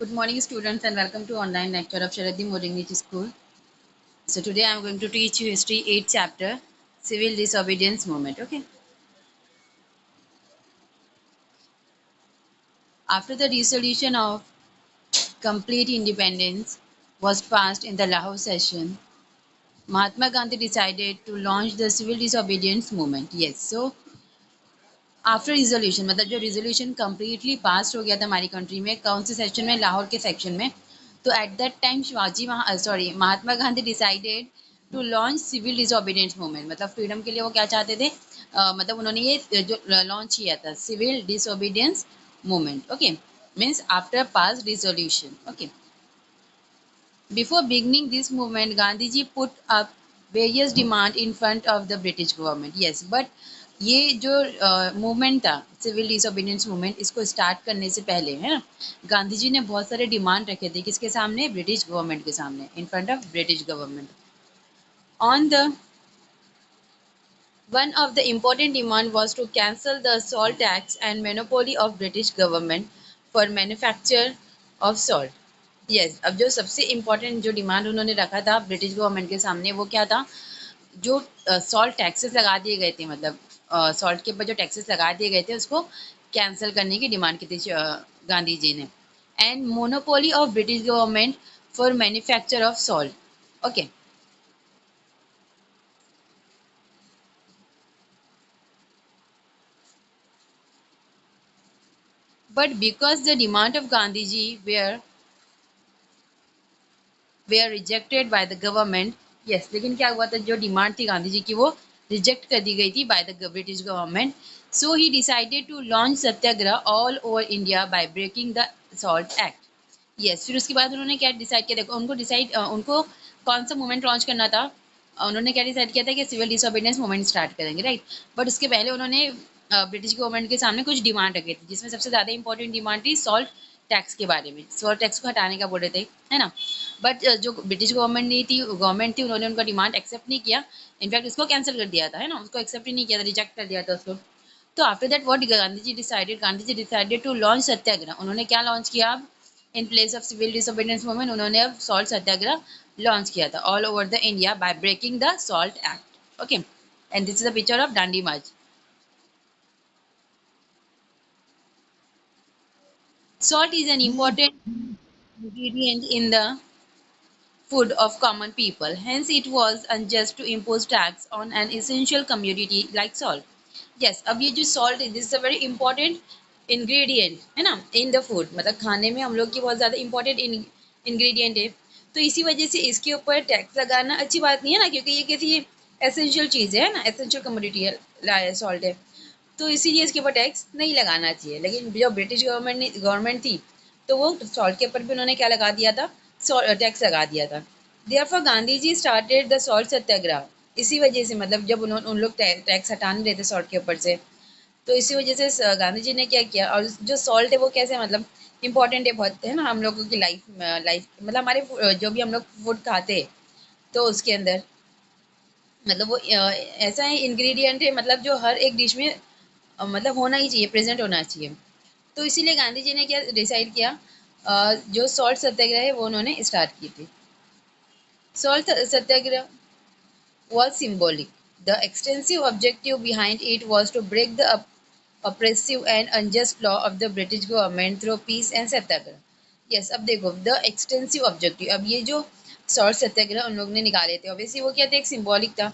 Good morning, students, and welcome to online lecture of Sharaddi Modern School. So today I am going to teach you history 8th chapter, civil disobedience movement. Okay. After the resolution of complete independence was passed in the Lahore session, Mahatma Gandhi decided to launch the civil disobedience movement. Yes. So after resolution मतलब जो resolution completely पास हो गया था हमारी country में, कौन से section में, लाहौर के सेक्शन में। तो at that time Mahatma Gandhi decided to launch civil disobedience movement, मतलब फ्रीडम के लिए वो क्या चाहते थे, मतलब उन्होंने ये जो लॉन्च किया था civil disobedience movement. Okay, means after pass resolution. Okay, before beginning this movement Gandhi ji put up various demand in front of the British government. Yes, but ये जो मूवमेंट था सिविल डिसोबीडियंस मूवमेंट, इसको स्टार्ट करने से पहले है ना, गांधी जी ने बहुत सारे डिमांड रखे थे। किसके सामने? ब्रिटिश गवर्नमेंट के सामने, इन front of British government. On the one of the important demand was to cancel the salt tax and monopoly of British government for manufacture of salt. Yes, अब जो सबसे इम्पोर्टेंट जो डिमांड उन्होंने रखा था British government के सामने, वो क्या था? जो सॉल्ट टैक्सेस लगा दिए गए थे, मतलब सॉल्ट के ऊपर जो टैक्सेस लगा दिए गए थे उसको कैंसिल करने की डिमांड की थी गांधी जी ने। And monopoly of British government for manufacture of salt. Okay, but because the demand of Gandhi ji were rejected by the government. Yes, लेकिन क्या हुआ था, जो डिमांड थी गांधी जी की वो रिजेक्ट कर दी गई थी by the British government. So he decided to launch satyagraha all over India by breaking the salt act. Yes, फिर उसके बाद उन्होंने क्या डिसाइड किया? देखो, उनको कौन सा मूवमेंट लॉन्च करना था। उन्होंने क्या डिसाइड किया था कि सिविल डिसोबीडियंस मूवमेंट स्टार्ट करेंगे, राइट। बट उसके पहले उन्होंने ब्रिटिश गवर्नमेंट के सामने कुछ डिमांड रखी थी, जिसमें सबसे ज़्यादा इंपॉर्टेंट डिमांड थी सॉल्ट टैक्स के बारे में। सॉल्ट टैक्स को हटाने का बोल रहे थे, है ना। बट जो ब्रिटिश गवर्नमेंट थी उन्होंने उनका डिमांड एक्सेप्ट नहीं किया। इनफैक्ट उसको कैंसिल कर दिया था, है ना, उसको एक्सेप्ट ही नहीं किया था, रिजेक्ट कर दिया था उसको। तो after that what Gandhi ji decided to launch satyagraha. उन्होंने क्या लॉन्च किया? अब in place of civil disobedience movement उन्होंने अब सॉल्ट सत्याग्रह लॉन्च किया था all over the India by breaking the salt act. Okay, and this is the picture of Dandi march. Salt is an important ingredient in the food of common people. Hence, it was unjust to impose tax on an essential commodity like salt. Yes, अब ये जो salt है, this is a very important ingredient है ना in the food, मतलब खाने में हम लोग की बहुत ज़्यादा important ingredient है। तो इसी वजह से इसके ऊपर टैक्स लगाना अच्छी बात नहीं है ना, क्योंकि ये कैसी एसेंशियल चीज़ है ना, एसेंशियल कमोडिटी है सॉल्ट है। तो इसीलिए इसके ऊपर टैक्स नहीं लगाना चाहिए। लेकिन जो ब्रिटिश गवर्नमेंट थी, तो वो सॉल्ट के ऊपर भी उन्होंने क्या लगा दिया था? टैक्स लगा दिया था। Therefore Gandhi ji started the salt satyagraha. इसी वजह से, मतलब जब उन्होंने उन लोग टैक्स हटा नहीं रहे थे सॉल्ट के ऊपर से, तो इसी वजह से गांधी जी ने क्या किया। और जो सॉल्ट है वो कैसे, मतलब इम्पोर्टेंट है बहुत, है ना, हम लोगों की लाइफ मतलब हमारे जो भी हम लोग फूड खाते हैं, तो उसके अंदर मतलब वो ऐसा है इंग्रेडिएंट है, मतलब जो हर एक डिश में मतलब होना ही चाहिए, प्रेजेंट होना चाहिए। तो इसीलिए गांधी जी ने क्या डिसाइड किया, जो सॉल्ट सत्याग्रह है वो उन्होंने स्टार्ट की थी। Salt Satyagraha was symbolic. The extensive objective behind it was to break the oppressive and unjust law of the British government through peace and Satyagraha. Yes, अब देखो द एक्सटेंसिव ऑब्जेक्टिव, अब ये जो सॉल्ट सत्याग्रह उन लोगों ने निकाले थे, ऑब्वियसली वो क्या थे, एक सिंबॉलिक था।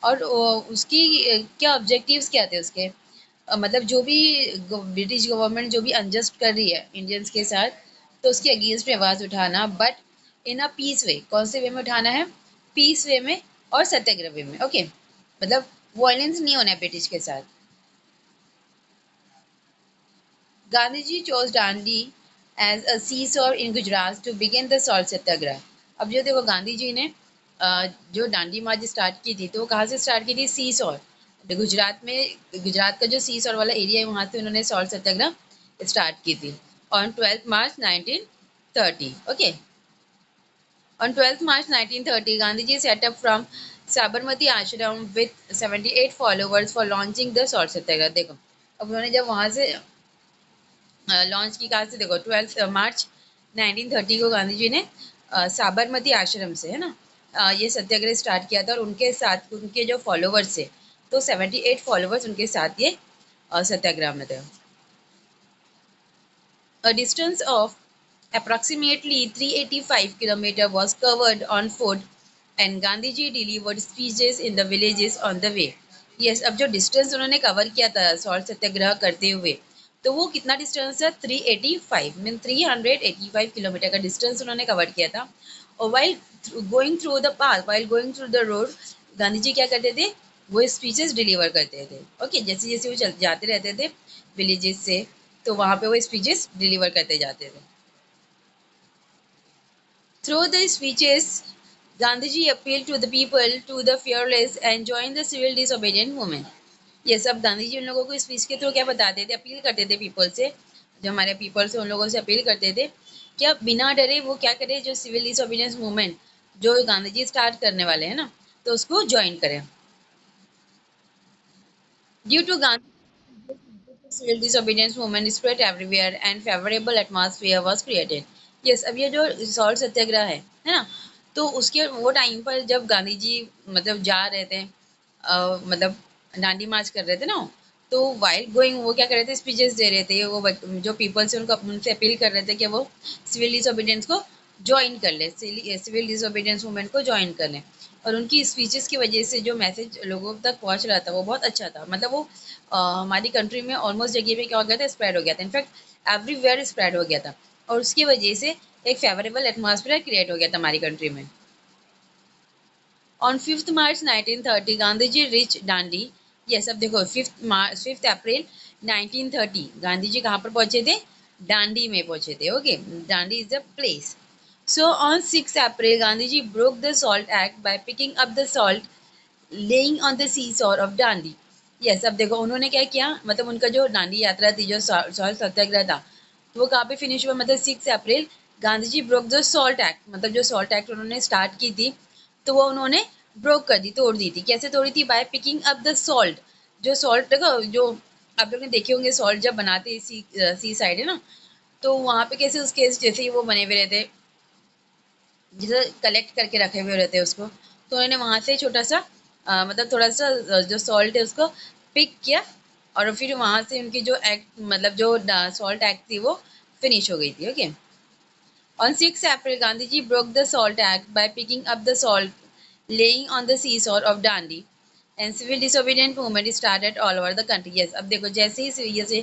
और उसकी क्या ऑब्जेक्टिव्स क्या थे उसके? मतलब जो भी ब्रिटिश गवर्नमेंट जो भी अनजस्ट कर रही है इंडियंस के साथ, तो उसके अगेंस्ट में आवाज़ उठाना, बट इन अ पीस वे। कौन से वे में उठाना है? पीस वे में और सत्याग्रह वे में। ओके, मतलब वायलेंस नहीं होना है ब्रिटिश के साथ। Gandhi ji chose Dandi as a seesaw in Gujarat to begin the salt सत्याग्रह। अब जो देखो गांधी जी ने जो डांडी मार्च स्टार्ट की थी, तो वो कहाँ से स्टार्ट की थी? सीसॉर, गुजरात में। गुजरात का जो सीसॉर वाला एरिया है वहाँ से उन्होंने सॉल्ट सत्याग्रह स्टार्ट की थी on 12 March 1930। Okay, on 12 March 1930, Gandhiji set up from Sabarmati Ashram with 78 followers for launching the salt सत्याग्रह। देखो, अब उन्होंने जब वहाँ से लॉन्च की, कहाँ से? देखो 12 मार्च 1930 को गांधी जी ने साबरमती आश्रम से, है ना, ये सत्याग्रह स्टार्ट किया था, और उनके साथ उनके जो फॉलोवर्स थे, तो 78 फॉलोवर्स उनके साथ ये सत्याग्रह में थे। A distance of approximately 385 km was covered on foot, and Gandhiji delivered speeches in the villages on the way. Yes, अब जो डिस्टेंस उन्होंने कवर किया था सॉल्ट सत्याग्रह करते हुए, तो वो कितना डिस्टेंस है? 385 मीन 385 किलोमीटर का डिस्टेंस उन्होंने कवर किया था। और while going through the path, while going through the road, Gandhi ji क्या करते थे? वो स्पीचेस डिलीवर करते थे। ओके, जैसे जैसे वो जाते रहते थे विलेजेस से, तो वहां पे वो स्पीचेस डिलीवर करते जाते थे। Through the speeches Gandhiji appeal to the people to the fearless and join the सिविल disobedient movement। ये सब गांधी जी उन लोगों को स्पीच के थ्रू क्या बताते थे? अपील करते थे पीपल से, जो हमारे पीपल से, उन लोगों से अपील करते थे कि आप बिना डरे वो क्या करें, जो सिविल डिसोबीडियंस मूवमेंट जो गांधी जी स्टार्ट करने वाले हैं ना, तो उसको ज्वाइन करें। Due to Gandhi civil disobedience movement spread everywhere and favorable atmosphere was created। yes, अब ये जो सॉल्ट सत्याग्रह है ना, तो उसके वो टाइम पर जब गांधी जी मतलब जा रहे थे, मतलब डांडी मार्च कर रहे थे ना, तो वाइल गोइंग वो क्या कर रहे थे? स्पीचेस दे रहे थे। वो जो पीपल से उनको उनसे अपील कर रहे थे कि वो सिविल डिसोबीडियंस को ज्वाइन कर ले, सिविल डिसोबीडियंस मूवमेंट को ज्वाइन कर लें। और उनकी स्पीचेस की वजह से जो मैसेज लोगों तक पहुंच रहा था वो बहुत अच्छा था। मतलब वो हमारी कंट्री में ऑलमोस्ट जगह पे क्या हो गया था? स्प्रेड हो गया था। इनफैक्ट एवरीवेयर स्प्रेड हो गया था, और उसकी वजह से एक फेवरेबल एटमॉस्फेयर क्रिएट हो गया था हमारी कंट्री में। On 5 March 1930 Gandhi ji reach Dandi. Yes, अब देखो 5 अप्रैल 1930 गांधी जी कहाँ पर पहुंचे थे? डांडी में पहुंचे थे। Okay, Dandi is the place. So on 6 April Gandhi ji broke the salt act by picking up the salt laying on the sea shore of Dandi. Yes, अब देखो उन्होंने क्या किया, मतलब उनका जो डांडी यात्रा थी, जो सॉल्ट सत्याग्रह था, तो वो कहाँ पे फिनिश हुआ? मतलब 6 April Gandhi ji broke the salt act, मतलब जो सॉल्ट एक्ट उन्होंने स्टार्ट की थी, तो वो उन्होंने ब्रोक कर दी, तोड़ दी थी। कैसे तोड़ी थी? By picking up the salt. जो सॉल्ट देखो, जो आप लोग ने देखे होंगे सॉल्ट जब बनाते हैं सी साइड है ना, तो वहाँ पे कैसे उसके जैसे ही वो बने हुए रहते, जैसे कलेक्ट करके रखे हुए रहते हैं उसको, तो उन्होंने वहाँ से छोटा सा मतलब थोड़ा सा जो सॉल्ट है उसको पिक किया, और फिर वहाँ से उनकी जो एक्ट, मतलब जो सॉल्ट एक्ट थी वो फिनिश हो गई थी। Okay, on 6 April, Gandhiji broke the Salt Act by picking up the salt laying on the seashore of Dandi, and civil disobedient movement started all over the country। Yes, अब देखो जैसे ही जैसे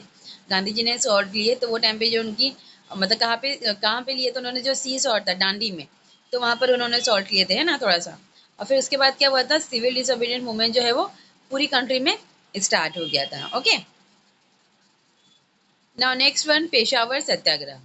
गांधी जी ने सॉल्ट लिए, तो वो टाइम पे जो उनकी मतलब कहाँ पे लिए? तो उन्होंने जो सी सॉल्ट था डांडी में, तो वहाँ पर उन्होंने सॉल्ट लिए थे, है ना, थोड़ा सा। और फिर उसके बाद क्या हुआ था? सिविल डिसोबीडियंट मूवमेंट जो है वो पूरी कंट्री में स्टार्ट हो गया था। Okay, now next one, Peshawar Satyagraha.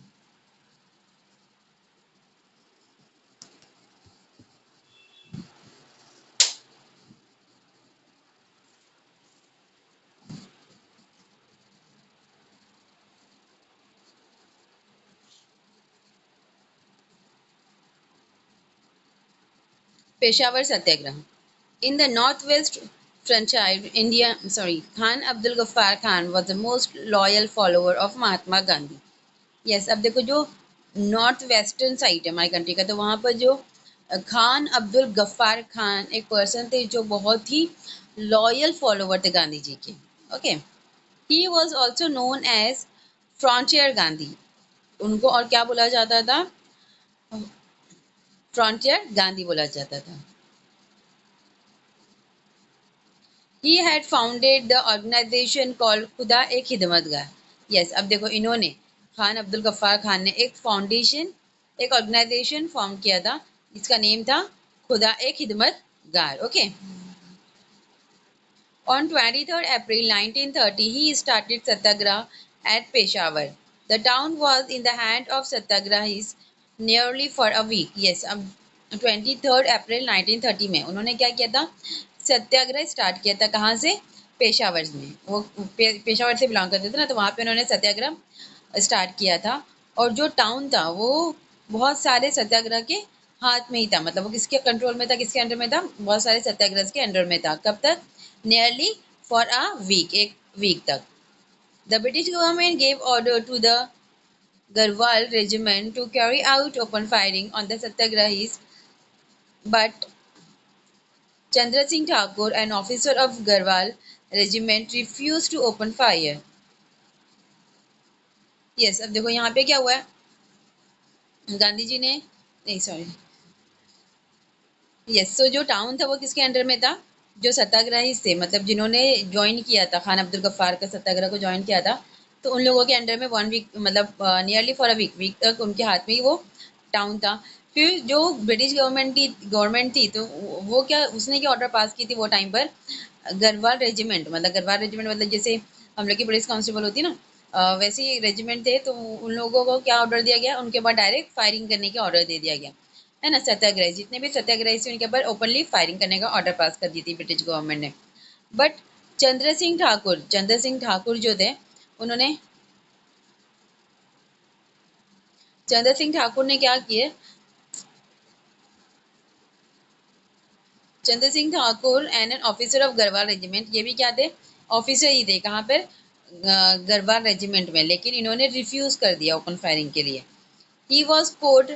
Peshawar Satyagraha in the northwest frontier India, sorry, Khan Abdul Ghaffar Khan was the most loyal follower of Mahatma Gandhi। yes, अब देखो जो नॉर्थ वेस्टर्न साइड है हमारी कंट्री का, तो वहाँ पर जो खान अब्दुल गफ्फार खान एक पर्सन थे जो बहुत ही लॉयल फॉलोवर थे गांधी जी के। Okay, he was also known as frontier Gandhi. उनको और क्या बोला जाता था? फ्रंटियर गांधी बोला जाता था। He had founded the organization called खुदा एक खिदमतगार। यस, अब देखो इन्होंने, खान अब्दुल गफ्फार खान ने एक फाउंडेशन, एक ऑर्गेनाइजेशन फॉर्म किया था, जिसका नेम था खुदा एक खिदमतगार। Okay, on 23rd April 1930 he started satyagrah at Peshawar। The town was in the hand of satyagrahis nearly for a week। yes, अब 23rd April 1930 में उन्होंने क्या किया था? सत्याग्रह स्टार्ट किया था। कहाँ से? पेशावर में। वो पेशावर से बिलोंग करते थे ना, तो वहाँ पे उन्होंने सत्याग्रह स्टार्ट किया था। और जो टाउन था वो बहुत सारे सत्याग्रह के हाथ में ही था, मतलब वो किसके कंट्रोल में था, किसके अंडर में था? बहुत सारे सत्याग्रह के अंडर में था। कब तक? नियरली फॉर अ वीक, एक वीक तक। The British government gave order to the Garhwal regiment to carry out open firing on the Satyagrahis, but Chandra Singh Thakur, an officer of Garhwal regiment, refused to open fire. Yes, अब देखो यहाँ पे क्या हुआ है, गांधी जी ने, नहीं sorry, yes, सो जो टाउन था वो किसके अंडर में था, जो सत्याग्रही थे, मतलब जिन्होंने ज्वाइन किया था खान अब्दुल गफ्फार का सत्याग्रह को ज्वाइन किया था, तो उन लोगों के अंडर में 1 वीक, मतलब नियरली फॉर अ वीक तक उनके हाथ में ही वो टाउन था। फिर जो ब्रिटिश गवर्नमेंट थी तो वो क्या, उसने क्या ऑर्डर पास की थी वो टाइम पर, गढ़वाल रेजिमेंट मतलब जैसे हम लोग की पुलिस कांस्टेबल होती है ना, वैसे ही रेजिमेंट थे, तो उन लोगों को क्या ऑर्डर दिया गया, उनके बाद डायरेक्ट फायरिंग करने का ऑर्डर दे दिया गया, है ना। सत्याग्रह, जितने भी सत्याग्रही थे उनके ऊपर ओपनली फायरिंग करने का ऑर्डर पास कर दी थी ब्रिटिश गवर्नमेंट ने। बट चंद्र सिंह ठाकुर जो थे, उन्होंने चंद्र सिंह ठाकुर ने क्या किए, Chandra Singh Thakur and an officer of Garhwal regiment, ये भी क्या थे, ऑफिसर ही थे, कहाँ पर, गढ़वाल रेजिमेंट में, लेकिन इन्होंने रिफ्यूज कर दिया ओपन फायरिंग के लिए। He was court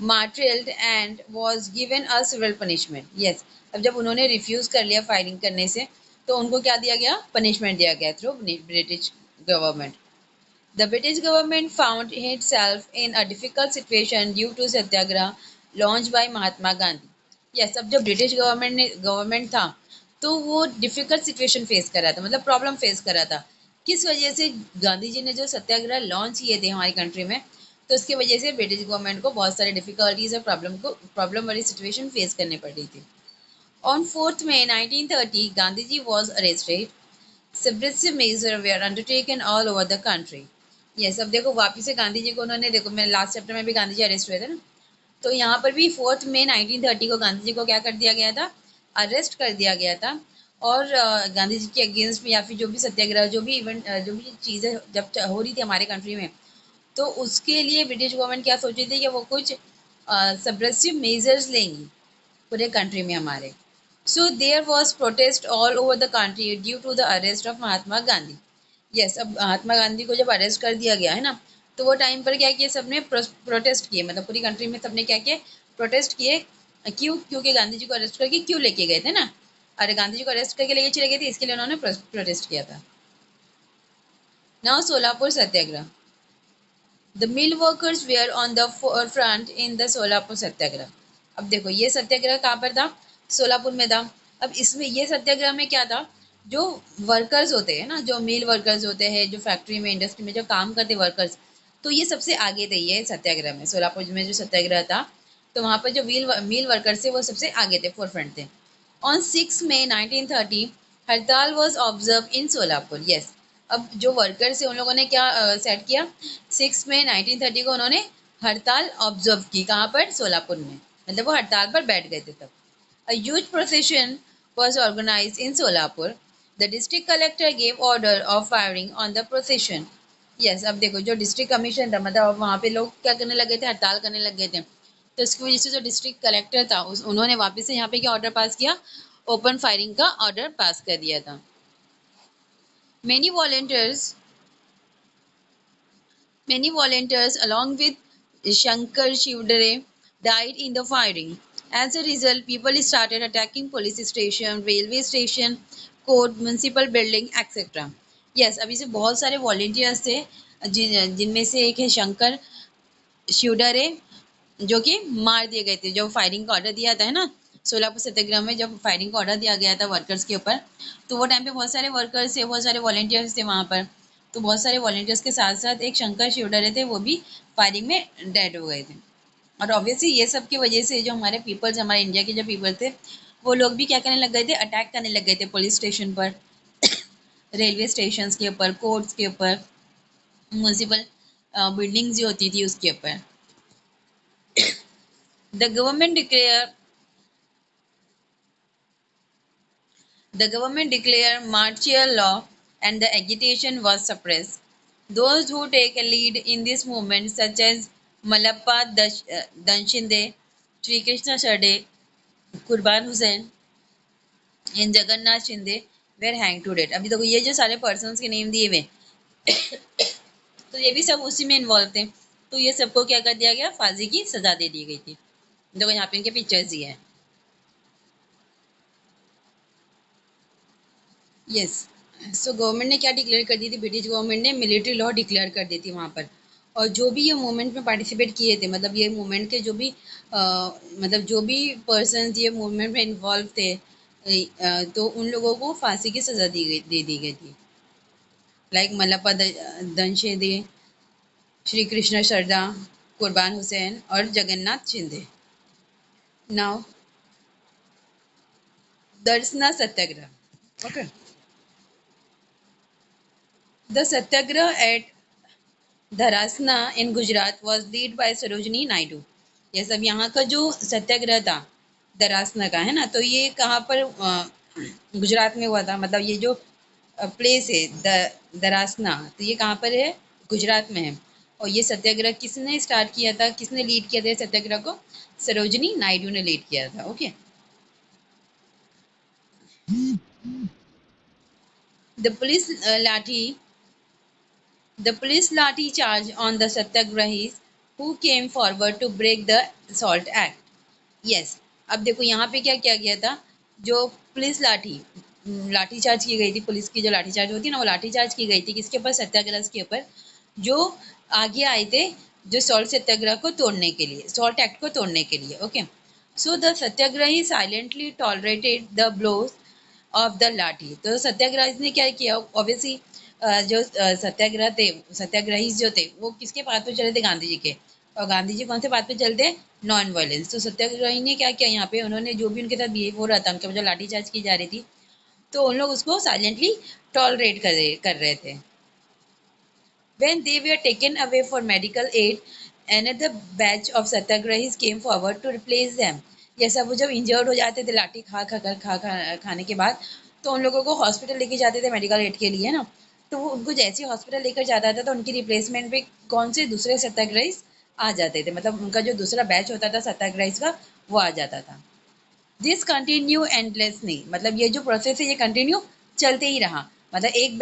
martialled and was given a civil punishment. Yes, अब जब उन्होंने रिफ्यूज कर लिया फायरिंग करने से, तो उनको क्या दिया गया, पनिशमेंट दिया गया through British government. The British government found itself in a difficult situation due to Satyagraha launched by Mahatma Gandhi. Yes, अब जब ब्रिटिश गवर्नमेंट था, तो वो डिफिकल्ट सिचुएशन फेस कर रहा था, मतलब प्रॉब्लम फेस कर रहा था। किस वजह से, गांधी जी ने जो सत्याग्रह लॉन्च किए थे हमारी कंट्री में, तो उसकी वजह से ब्रिटिश गवर्नमेंट को बहुत सारी डिफिकल्टीज और प्रॉब्लम वाली सिचुएशन फेस करनी पड़ रही थी। On 4th May 1930, Gandhi ji was arrested. Subversive measures were undertaken all over the country. Yes, अब देखो वापिस से गांधी जी को उन्होंने, देखो मैं लास्ट चैप्टर में भी गांधी जी अरेस्ट हुए थे ना, तो यहाँ पर भी 4 मई 1930 को गांधी जी को क्या कर दिया गया था, अरेस्ट कर दिया गया था। और गांधी जी के अगेंस्ट में या फिर जो भी सत्याग्रह, जो भी इवेंट, जो भी चीज़ें जब हो रही थी हमारे कंट्री में, तो उसके लिए ब्रिटिश गवर्नमेंट क्या सोच रही थी कि वो कुछ सब्रेसिव मेजर्स लेंगी पूरे कंट्री में हमारे। So there was protest all over the country due to the arrest of Mahatma Gandhi. Yes, अब महात्मा गांधी को जब अरेस्ट कर दिया गया है ना, तो वो टाइम पर क्या किया, सबने प्रोटेस्ट किए, मतलब पूरी कंट्री में सबने क्या किया, प्रोटेस्ट किए। क्यों, क्योंकि गांधी जी को अरेस्ट करके क्यों लेके गए थे ना, अरे गांधी जी को अरेस्ट करके लेके चले गए थे, इसके लिए उन्होंने प्रोटेस्ट किया था। Now Solapur satyagraha, the mill workers were on the front in the Solapur satyagraha. अब देखो ये सत्याग्रह कहाँ पर था, सोलापुर में था। अब इसमें ये सत्याग्रह में क्या था, जो वर्कर्स होते हैं ना, जो मिल वर्कर्स होते हैं, जो फैक्ट्री में इंडस्ट्री में जो काम करते वर्कर्स, तो ये सबसे आगे थे ये सत्याग्रह में, सोलापुर में जो सत्याग्रह था, तो वहाँ पर जो मिल वर्कर्स थे वो सबसे आगे थे, फोरफ्रंट थे। ऑन 6 मई 1930, हड़ताल was observe in Solapur. Yes, अब जो वर्कर्स थे उन लोगों ने क्या सेट किया, 6 मई 1930 को उन्होंने हड़ताल ऑब्जर्व की, कहाँ पर, सोलापुर में, मतलब वो हड़ताल पर बैठ गए थे तब। A huge procession was organized in Solapur. The district collector gave order of firing on the procession. Yes, अब देखो जो डिस्ट्रिक्ट कमीशन था, मतलब अब वहाँ पे लोग क्या करने लगे थे, हड़ताल करने लग गए थे, तो इसकी वजह से जो डिस्ट्रिक्ट कलेक्टर था उन्होंने वापस से यहाँ पे क्या ऑर्डर पास किया, ओपन फायरिंग का ऑर्डर पास कर दिया था। Many volunteers Many volunteers, along with Shankar Shivdare, died in the firing. As a result, people started attacking police station, railway station, court, municipal building, etc. Yes, अभी से बहुत सारे volunteers थे, जिनमें से एक है शंकर शिवडरे, जो कि मार दिए गए थे, जो फायरिंग का ऑर्डर दिया था, है ना, सोलापुर सत्याग्रह में जब फायरिंग का ऑर्डर दिया गया था वर्कर्स के ऊपर, तो वो टाइम पे बहुत सारे वर्कर्स थे, बहुत सारे वॉलेंटियर्स थे वहाँ पर, तो बहुत सारे वॉलेंटियर्स के साथ साथ एक शंकर शिवडरे थे, वो भी फायरिंग में डेड हो गए थे। और ऑब्वियसली ये सब की वजह से जो हमारे पीपल्स, हमारे इंडिया के जो पीपल थे, वो लोग भी क्या करने लग गए थे, अटैक करने लग गए थे पुलिस स्टेशन पर, रेलवे स्टेशन के ऊपर, कोर्ट्स के ऊपर, म्यूनसिपल बिल्डिंग्स जो होती थी उसके ऊपर। The government declare the government declared martial law and the agitation was suppressed. Those who take a lead in this movement, such as Malappa Danshinde, Sri Krishna Sade, Qurban Hussain, and Jagannath Shinde, were hanged to death. अभी देखो ये जो सारे persons के name दिए हुए, तो ये भी सब उसी में इन्वॉल्व थे। तो ये सबको क्या कर दिया गया, फांसी की सजा दे दी गई थी। देखो यहाँ पे इनके पिक्चर्स दिए हैं। यस, सो गवर्नमेंट ने क्या डिक्लेयर कर दी थी, ब्रिटिश गवर्नमेंट ने मिलिट्री लॉ डिक्लेयर कर दी थी वहाँ पर। और जो भी ये मूवमेंट में पार्टिसिपेट किए थे, मतलब ये मूवमेंट के जो भी मतलब जो भी पर्सन ये मूवमेंट में इन्वॉल्व थे, तो उन लोगों को फांसी की सजा दे दी गई थी। लाइक मल्लप्पा दनशेदे, श्री कृष्ण सरदा, कुर्बान हुसैन और Jagannath Shinde. Now Darshana satyagraha. Okay, the satyagraha at Dharasana in Gujarat was lead by Sarojini Naidu. ये सब यहाँ का जो सत्याग्रह था धरासना का, है ना, तो ये कहाँ पर गुजरात में हुआ था। मतलब ये जो प्लेस है धरासना, तो ये कहाँ पर है, गुजरात में है। और ये सत्याग्रह किसने स्टार्ट किया था, किसने लीड किया था ये सत्याग्रह को, सरोजनी नायडू ने लीड किया था। ओके, द पुलिस लाठी The police lathi charge on the satyagrahis who came forward to break the SALT Act. Yes, अब देखो यहाँ पे क्या किया गया था, जो पुलिस लाठी चार्ज की गई थी, पुलिस की जो लाठी चार्ज होती है ना, वो लाठी चार्ज की गई थी किसके ऊपर, सत्याग्रह के ऊपर, जो आगे आए थे जो सॉल्ट सत्याग्रह को तोड़ने के लिए, सॉल्ट एक्ट को तोड़ने के लिए। Okay, so the satyagrahi silently tolerated the blows of the lathi. तो सत्याग्रही ने क्या किया, ऑब्वियसली जो सत्याग्रह थे, सत्याग्रही जो थे वो किसके बात पे चले थे, गांधी जी के। और गांधी जी कौन से बात पे चलते हैं, नॉन वायलेंस। तो सत्याग्रही ने क्या किया यहाँ पे, उन्होंने जो भी उनके साथ बिहेव हो रहा था, उनके जो लाठीचार्ज की जा रही थी, तो उन लोग उसको साइलेंटली टॉलरेट कर रहे थे। When they were taken away for medical aid, another batch of satyagrahis came forward to replace them. ये सब वो जब इंजर्ड हो जाते थे लाठी खाने के बाद, तो उन लोगों को हॉस्पिटल लेके जाते थे मेडिकल एड के लिए ना। तो वो उनको जैसे ही हॉस्पिटल लेकर जाता था, तो उनकी रिप्लेसमेंट पे कौन से दूसरे सत्याग्रहीज आ जाते थे, मतलब उनका जो दूसरा बैच होता था सत्याग्रहीज का, वो आ जाता था। दिस कंटिन्यू एंडलेसली, मतलब ये जो प्रोसेस है ये कंटिन्यू चलते ही रहा। मतलब एक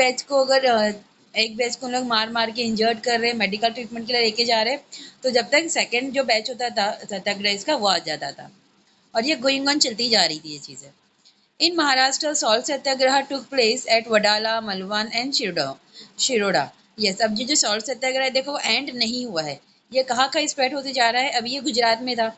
बैच को लोग मार मार के इंजर्ड कर रहे, मेडिकल ट्रीटमेंट के लिए लेके जा रहे, तो जब तक सेकंड जो बैच होता था सत्याग्रह का, वो आ जाता था। और ये गोइंग ऑन चलती जा रही थी ये चीज़ें। In Maharashtra, salt satyagraha took place at Wadala, Malwan and Shiroda. Yes, अब ये जो सॉल्ट सत्याग्रह है, देखो वो एंड नहीं हुआ है, ये कहाँ का स्प्रेड होते जा रहा है। अभी ये गुजरात में था,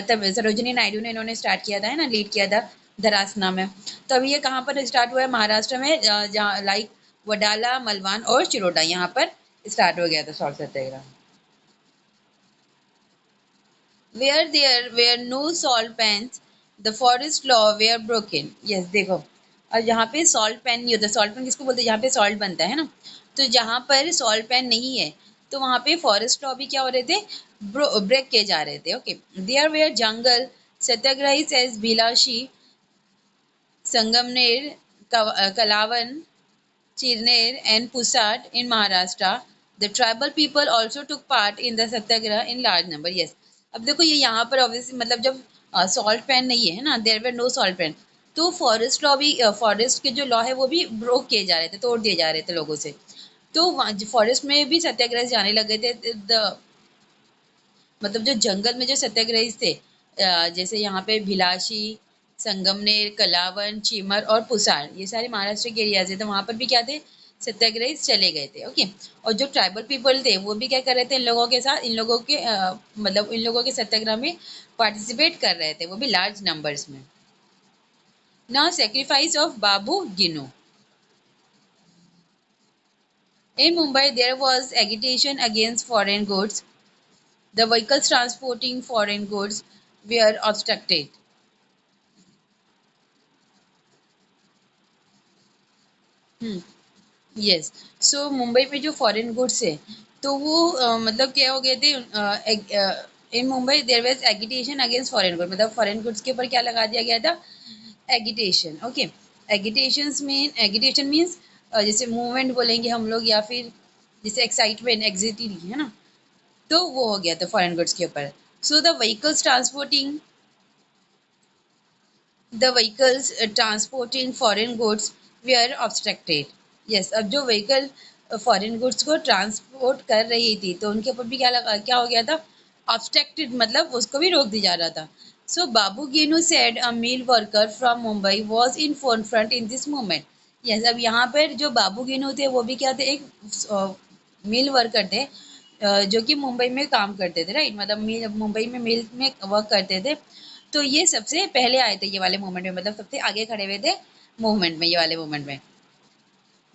तब सरोजिनी नायडू ने इन्होंने स्टार्ट किया था, है ना, लीड किया था धरासना में। तो अभी ये कहाँ पर स्टार्ट हुआ है, महाराष्ट्र में, जहाँ लाइक वडाला, मलवान और चिरोटा, यहाँ पर स्टार्ट हो गया था salt Satyagraha. Where there were no salt pans, the forest law were broken. Yes, देखो, और जहाँ पे सॉल्ट पैन नहीं होता, सॉल्ट पैन किसको बोलते हैं, जहाँ पे सॉल्ट बनता है ना, तो जहाँ पर सॉल्ट पैन नहीं है, तो वहाँ पे फॉरेस्ट लॉ भी क्या हो रहे थे, ब्रेक किए जा रहे थे। Okay, there were jungle satyagrahi says Bhilashi, Sangamner, Kalwan, Chirner and Pusat in Maharashtra. The tribal people also took part in the satyagraha in large number. Yes. अब देखो ये यहाँ पर ऑब्वियसली, मतलब जब सॉल्ट पैन नहीं है ना, there were no salt pan, तो फॉरेस्ट लॉ भी, फॉरेस्ट के जो लॉ है वो भी ब्रोक किए जा रहे थे, तोड़ दिए जा रहे थे लोगों से। तो फॉरेस्ट में भी सत्याग्रह जाने लगे थे। मतलब जो जंगल में जो सत्याग्रही थे, जैसे यहाँ पे भिलाशी, संगमनेर, कलावन, चीमर और पुसार, ये सारे महाराष्ट्र के एरियाज है, तो वहाँ पर भी क्या थे, सत्याग्रही चले गए थे। ओके, और जो ट्राइबल पीपल थे वो भी क्या कर रहे थे, इन लोगों के साथ, इन लोगों के मतलब इन लोगों के सत्याग्रह में पार्टिसिपेट कर रहे थे, वो भी लार्ज नंबर्स में। नाउ सेक्रीफाइस ऑफ बाबू गिनो। In Mumbai, there was agitation against foreign goods. The vehicles transporting foreign goods were obstructed. Yes, so Mumbai में जो फॉरेन गुड्स है, तो वो मतलब क्या हो गए थे, in Mumbai there was agitation against foreign good, मतलब फॉरेन गुड्स के ऊपर क्या लगा दिया गया था, एगिटेशन। ओके, एगिटेशन मीन्स जैसे मूवमेंट बोलेंगे हम लोग, या फिर जैसे एक्साइटमेंट, एग्जिटी है ना, तो वो हो गया था फॉरेन गुड्स के ऊपर। सो the vehicles transporting foreign goods were obstructed. Yes, अब जो व्हीकल फॉरेन गुड्स को ट्रांसपोर्ट कर रही थी, तो उनके ऊपर भी क्या हो गया था, ऑब्स्ट्रक्टेड, मतलब उसको भी रोक दिया जा रहा था. So Babu Genu said a mill worker from Mumbai was in front in this movement. Yes, अब यहाँ पर जो बाबू गेनू थे वो भी क्या थे, एक मिल वर्कर थे, जो कि मुंबई में काम करते थे, राइट, मतलब मिल, मुंबई में मिल में वर्क करते थे. तो ये सबसे पहले आए थे ये वाले मूवमेंट में, मतलब सबसे आगे खड़े हुए थे मूवमेंट में, ये वाले मूवमेंट में.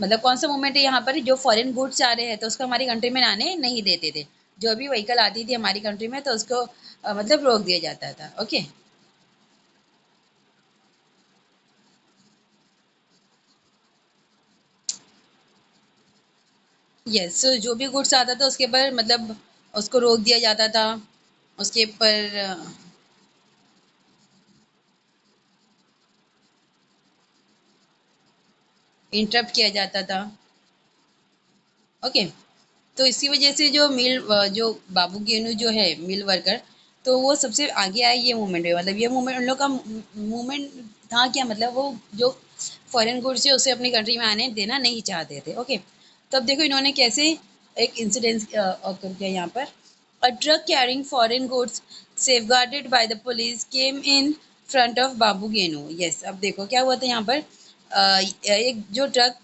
मतलब कौन सा मूवमेंट है यहाँ पर, जो फॉरेन गुड्स आ रहे हैं तो उसको हमारी कंट्री में आने नहीं देते थे. जो भी व्हीकल आती थी हमारी कंट्री में तो उसको मतलब रोक दिया जाता था. ओके. यस, सो जो भी गुड्स आता था उसके ऊपर मतलब उसको रोक दिया जाता था, उसके ऊपर इंटरप्ट किया जाता था. ओके. तो इसी वजह से जो बाबू गेनू जो है मिल वर्कर, तो वो सबसे आगे आए ये मूवमेंट में. मतलब ये मूवमेंट उन लोग का मूवमेंट था क्या, मतलब वो जो फॉरेन गुड्स है उसे अपनी कंट्री में आने देना नहीं चाहते थे. ओके. तो अब देखो इन्होंने कैसे एक इंसिडेंट ऑकर किया यहाँ पर. A truck carrying foreign goods safeguarded by the police came in front of Babu Genu. Yes, अब देखो क्या हुआ था यहाँ पर. एक जो ट्रक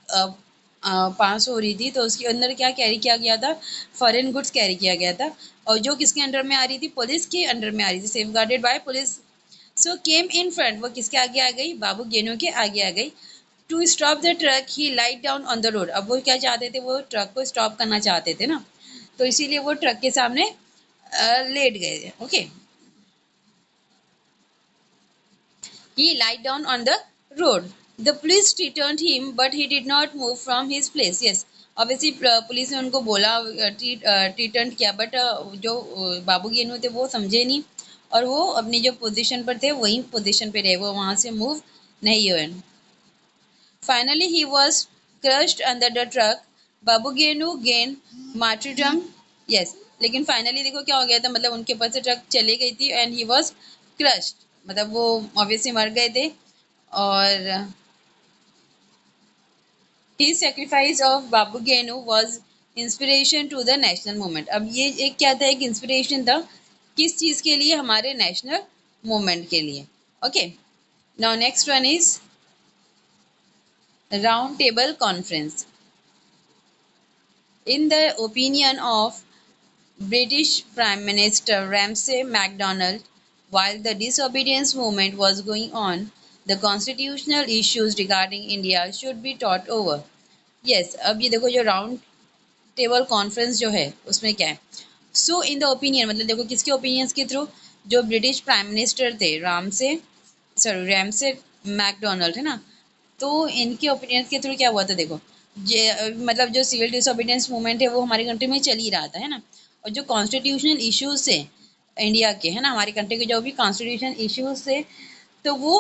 पास हो रही थी तो उसके अंदर क्या कैरी किया गया था, फॉरेन गुड्स कैरी किया गया था. और जो किसके अंडर में आ रही थी, पुलिस के अंडर में आ रही थी, safe guarded by police. So came in front, वो किसके आगे आ गई, बाबू गेनू के आगे आ गई. To stop the truck he lied down on the road. अब वो क्या चाहते थे, वो ट्रक को स्टॉप करना चाहते थे ना, तो इसीलिए वो ट्रक के सामने लेट गए थे. Okay. He lied down on the road. The police returned him, but he did not move from his place. Yes, obviously police ने उनको बोला, रिटर्न किया, बट जो बाबू गेनू थे वो समझे नहीं, और वो अपनी जो पोजीशन पर थे वही पोजीशन पे रहे, वो वहां से मूव नहीं हुए. Finally, he was crushed under the truck. Babu Genu gain martyrdom. Yes, लेकिन फाइनली देखो क्या हो गया था, मतलब उनके ऊपर से ट्रक चली गई थी एंड ही वाज क्रश्ड, मतलब वो ऑब्वियसली मर गए थे. और his sacrifice of Babu Genu was inspiration to the national movement. अब ये एक क्या था, एक इंस्पिरेशन था किस चीज के लिए, हमारे नेशनल मूवमेंट के लिए. Okay. Now next one is round table conference. In the opinion of British Prime Minister Ramsay MacDonald, while the disobedience movement was going on, the constitutional issues regarding India should be thought over. Yes, अब ये देखो जो round table conference जो है उसमें क्या है. सो in the opinion, मतलब देखो किसके ओपिनियंस के थ्रू, जो ब्रिटिश प्राइम मिनिस्टर थे रैमसे मैकडोनल्ड है ना, तो इनके ओपिनियंस के थ्रू क्या हुआ था देखो. मतलब जो सिविल डिसोबीडियंस मूवमेंट है वो हमारी कंट्री में चल ही रहा था, है ना. और जो कॉन्स्टिट्यूशनल इश्यूज थे इंडिया के, है ना, हमारी कंट्री के जो भी कॉन्स्टिट्यूशन इश्यूज थे, तो वो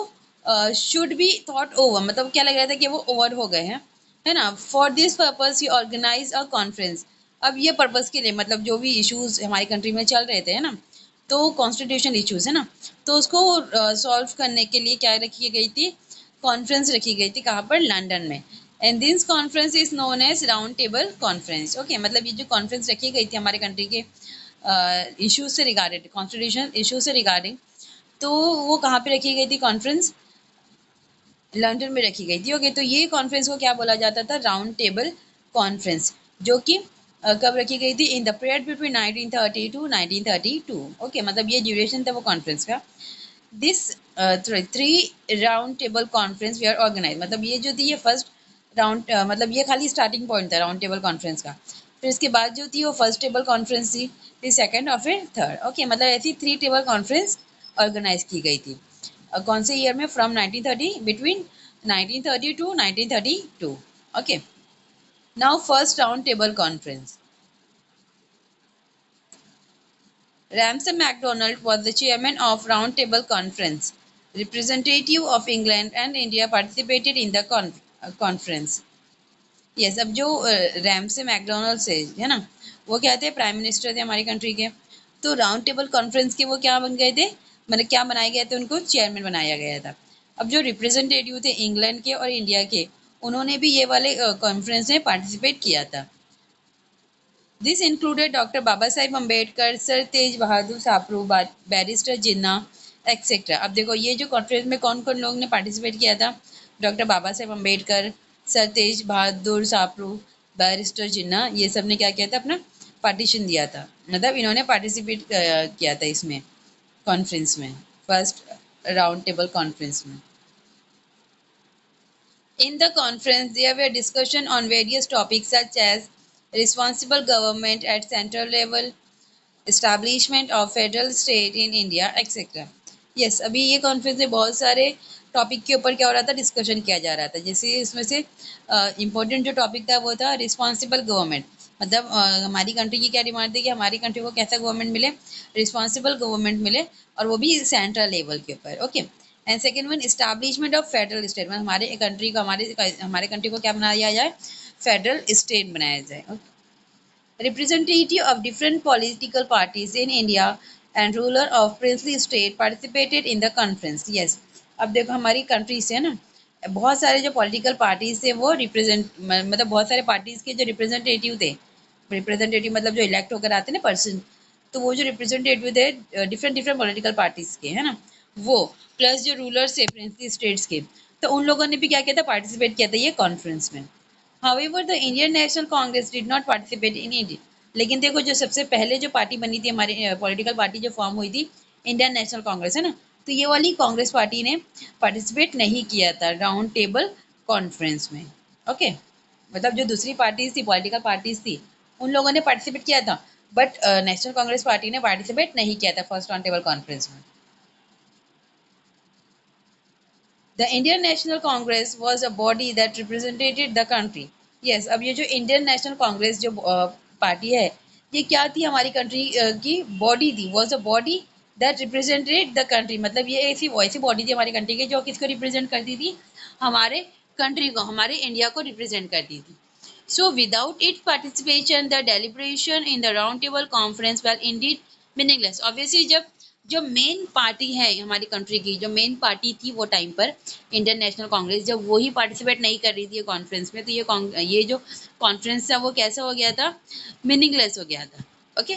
शुड बी थॉट ओवर, मतलब क्या लग रहा था कि वो ओवर हो गए हैं, है ना. For this purpose he organise a conference. अब ये पर्पज के लिए, मतलब जो भी इश्यूज हमारी कंट्री में चल रहे थे, है ना, तो कॉन्स्टिट्यूशन इश्यूज है ना, तो उसको सॉल्व करने के लिए क्या रखी गई थी, कॉन्फ्रेंस रखी गई थी. कहाँ पर, लंदन में. And this conference is known as round table conference. Okay, मतलब ये जो कॉन्फ्रेंस रखी गई थी हमारे कंट्री के इश्यूज से रिगार्डेड, कॉन्स्टिट्यूशन इश्यूज से रिगार्डिंग, तो वो कहाँ पे रखी गई थी कॉन्फ्रेंस, लंदन में रखी गई थी. ओके, तो ये कॉन्फ्रेंस को क्या बोला जाता था, राउंड टेबल कॉन्फ्रेंस, जो कि कब रखी गई थी, in the period between 1930 to 1932. Okay, मतलब ये ड्यूरेशन था वो कॉन्फ्रेंस का. This three round table conference we are organise, मतलब ये जो थी ये फर्स्ट राउंड, मतलब ये खाली स्टार्टिंग पॉइंट था राउंड टेबल कॉन्फ्रेंस का. फिर इसके बाद जो थी वो फर्स्ट टेबल कॉन्फ्रेंस थी, फिर सेकंड और फिर थर्ड. ओके, मतलब ऐसी थ्री टेबल कॉन्फ्रेंस ऑर्गेनाइज की गई थी. कौन से ईयर में, from 1930, between 1930 to 1932. Okay. Now first round table conference. Ramsay MacDonald was the chairman of Round Table Conference. Representative of England and India participated in the conference. Yes, अब जो Ramsay McDonald से है ना, वो क्या थे, prime minister थे हमारी कंट्री के. तो राउंड टेबल कॉन्फ्रेंस के वो क्या बन गए थे, मतलब क्या बनाए गए थे, उनको चेयरमैन बनाया गया था. अब जो रिप्रेजेंटेटिव थे इंग्लैंड के और इंडिया के, उन्होंने भी ये वाले कॉन्फ्रेंस में पार्टिसिपेट किया था. This included Dr. Baba Sahib Ambedkar, Sir Tej Bahadur Sapru, barrister Jinnah etcetera. अब देखो ये जो कॉन्फ्रेंस में कौन कौन लोगों ने पार्टिसिपेट किया था, डॉक्टर बाबा साहेब अम्बेडकर, सर तेज बहादुर सापरू, बैरिस्टर जिन्ना, ये सब ने क्या किया था, अपना पार्टीशन दिया था, मतलब इन्होंने पार्टिसिपेट किया था इसमें कॉन्फ्रेंस में, फर्स्ट राउंड टेबल कॉन्फ्रेंस में। In the conference, there were discussion on various topics such as responsible government at central level, establishment of federal state in India, etc. Yes, अभी ये कॉन्फ्रेंस में बहुत सारे टॉपिक के ऊपर क्या हो रहा था, डिस्कशन किया जा रहा था। जैसे इसमें से इम्पोर्टेंट जो टॉपिक था वो था रिस्पॉन्सिबल गवर्नमेंट, मतलब हमारी कंट्री की क्या डिमांड थी कि हमारी कंट्री को कैसा गवर्नमेंट मिले, रिस्पॉन्सिबल गवर्नमेंट मिले, और वो भी सेंट्रल लेवल के ऊपर। Okay, and second one establishment of federal state, मतलब हमारे कंट्री को हमारे कंट्री को क्या बनाया जाए, फेडरल स्टेट बनाया जाए। Representatives of different political parties in India and ruler of princely state participated in the conference. Yes, अब देखो हमारी कंट्री से है ना, बहुत सारे जो पॉलिटिकल पार्टीज थे वो रिप्रेजेंट, मतलब बहुत सारे पार्टीज के जो रिप्रेजेंटेटिव थे, रिप्रेजेंटेटिव मतलब जो इलेक्ट होकर आते हैं ना पर्सन, तो वो जो रिप्रेजेंटेटिव थे डिफरेंट डिफरेंट पॉलिटिकल पार्टीज के, है ना, वो प्लस जो रूलर्स थे प्रिंसली स्टेट्स के, तो उन लोगों ने भी क्या किया था, पार्टिसिपेट किया था ये कॉन्फ्रेंस में। However, the Indian National Congress did not participate in it. लेकिन देखो जो सबसे पहले जो पार्टी बनी थी हमारी पॉलिटिकल पार्टी जो फॉर्म हुई थी, इंडियन नेशनल कांग्रेस है ना, तो ये वाली कांग्रेस पार्टी ने पार्टिसिपेट नहीं किया था राउंड टेबल कॉन्फ्रेंस में। ओके, मतलब जो दूसरी पार्टीज थी, पॉलिटिकल पार्टीज थी, उन लोगों ने पार्टिसिपेट किया था, बट नेशनल कांग्रेस पार्टी ने पार्टिसिपेट नहीं किया था फर्स्ट राउंड टेबल कॉन्फ्रेंस में। The Indian National Congress was a body that represented the country. Yes, अब ये जो इंडियन नेशनल कांग्रेस जो पार्टी है, ये क्या थी, हमारी कंट्री की बॉडी थी, was a body that represented the country, मतलब ये ऐसी वैसी बॉडी थी हमारी कंट्री की जो किसको रिप्रेजेंट करती थी, हमारे कंट्री को, हमारे इंडिया को रिप्रेजेंट करती थी। So without its participation, the deliberation in the roundtable conference were indeed meaningless. Obviously, जब जो मेन पार्टी है हमारी कंट्री की, जो मेन पार्टी थी वो टाइम पर इंडियन नेशनल कांग्रेस, जब वो ही पार्टिसिपेट नहीं कर रही थी कॉन्फ्रेंस में, तो ये जो कॉन्फ्रेंस था वो कैसा हो गया था, मीनिंगलेस हो गया था। ओके,